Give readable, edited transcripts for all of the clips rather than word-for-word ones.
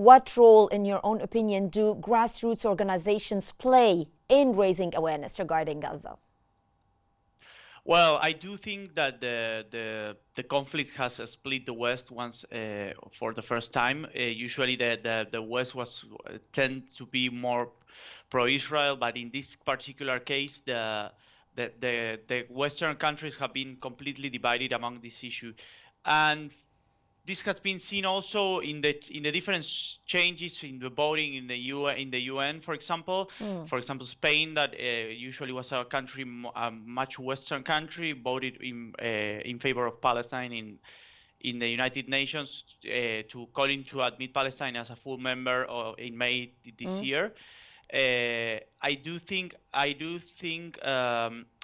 what role, in your own opinion, do grassroots organizations play in raising awareness regarding Gaza? Well, I do think that the conflict has split the West once for the first time. Usually, the West was tend to be more pro-Israel, but in this particular case, the Western countries have been completely divided among this issue, and this has been seen also in the different changes in the voting in the UN, for example. For example, Spain, that usually was a country, a much Western country, voted in favor of Palestine in the United Nations, to calling to admit Palestine as a full member in May this year. I do think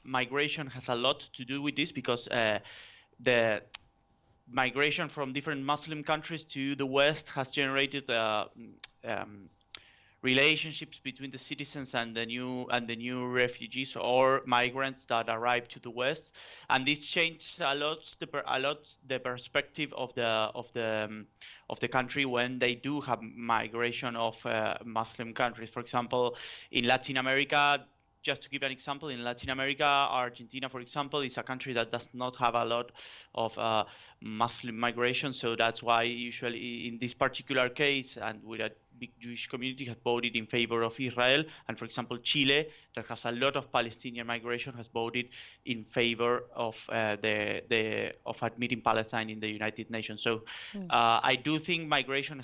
migration has a lot to do with this, because the migration from different Muslim countries to the West has generated relationships between the citizens and the new refugees or migrants that arrive to the West, and this changed a lot the perspective of the country when they do have migration of Muslim countries. For example, in Latin America. Just to give an example, in Latin America, Argentina, for example, is a country that does not have a lot of Muslim migration. So that's why usually in this particular case, and with a big Jewish community, has voted in favor of Israel. And for example, Chile, that has a lot of Palestinian migration, has voted in favor of of admitting Palestine in the United Nations. So I do think migration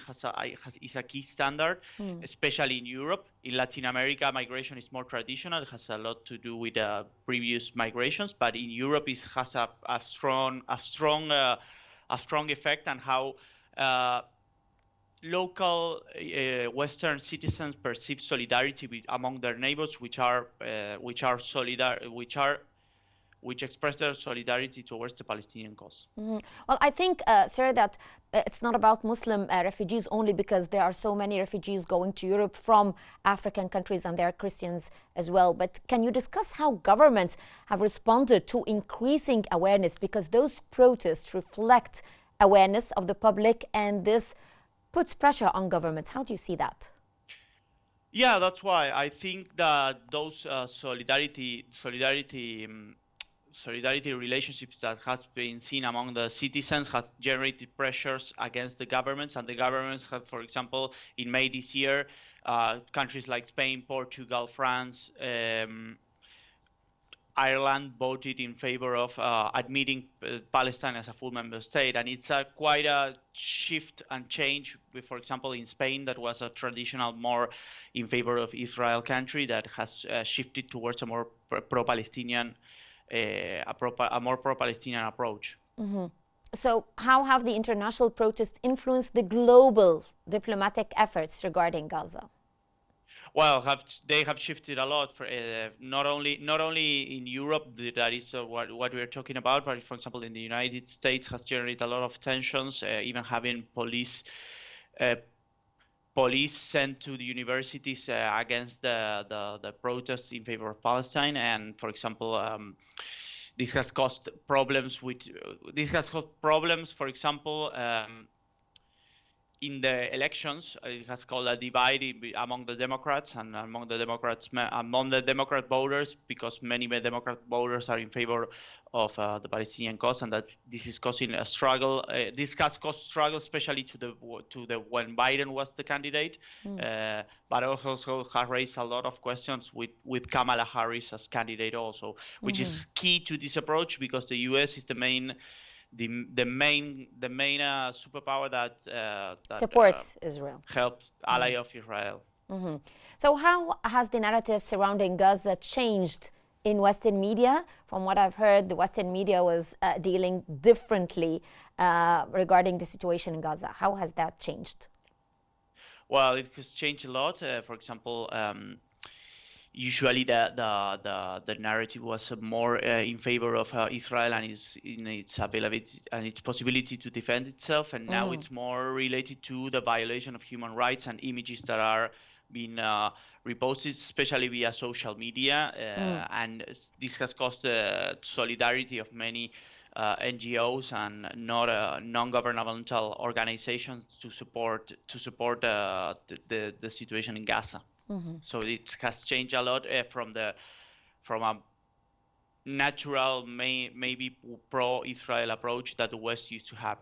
is a key standard, especially in Europe. In Latin America, migration is more traditional. It has a lot to do with previous migrations, but in Europe, it has a strong effect on how local Western citizens perceive solidarity among their neighbors, which express their solidarity towards the Palestinian cause. Well, I think, sir, that it's not about Muslim refugees only, because there are so many refugees going to Europe from African countries, and there are Christians as well. But can you discuss how governments have responded to increasing awareness? Because those protests reflect awareness of the public, and this puts pressure on governments. How do you see that? Yeah, that's why I think that those solidarity relationships that has been seen among the citizens has generated pressures against the governments, and the governments have, for example, in May this year, countries like Spain, Portugal, France, Ireland voted in favor of admitting Palestine as a full member state, and it's quite a shift and change. For example, in Spain, that was a traditional more in favor of Israel country, that has shifted towards a more pro-Palestinian a more pro-Palestinian approach. So how have the international protests influenced the global diplomatic efforts regarding Gaza? Well, they have shifted a lot. For not only in Europe, that is what we are talking about, but for example, in the United States, has generated a lot of tensions. Even having police sent to the universities against the protests in favor of Palestine, and for example, this has caused problems. For example, in the elections, it has caused a divide among the Democrats and among the Democrat voters, because many Democrat voters are in favor of the Palestinian cause, and that this is causing a struggle. This has caused struggle, especially to the when Biden was the candidate, but also has raised a lot of questions with Kamala Harris as candidate also, which is key to this approach, because the U.S. is the main superpower that supports Israel, helps ally of Israel. So how has the narrative surrounding Gaza changed in Western media? From what I've heard, the Western media was dealing differently regarding the situation in Gaza. How has that changed? Well, it has changed a lot. For example, usually the narrative was more in favor of Israel and its ability and its possibility to defend itself, and now it's more related to the violation of human rights and images that are being reposted, especially via social media, and this has caused the solidarity of many NGOs and not non-governmental organizations to support the situation in Gaza. So it has changed a lot from a natural maybe pro-Israel approach that the West used to have.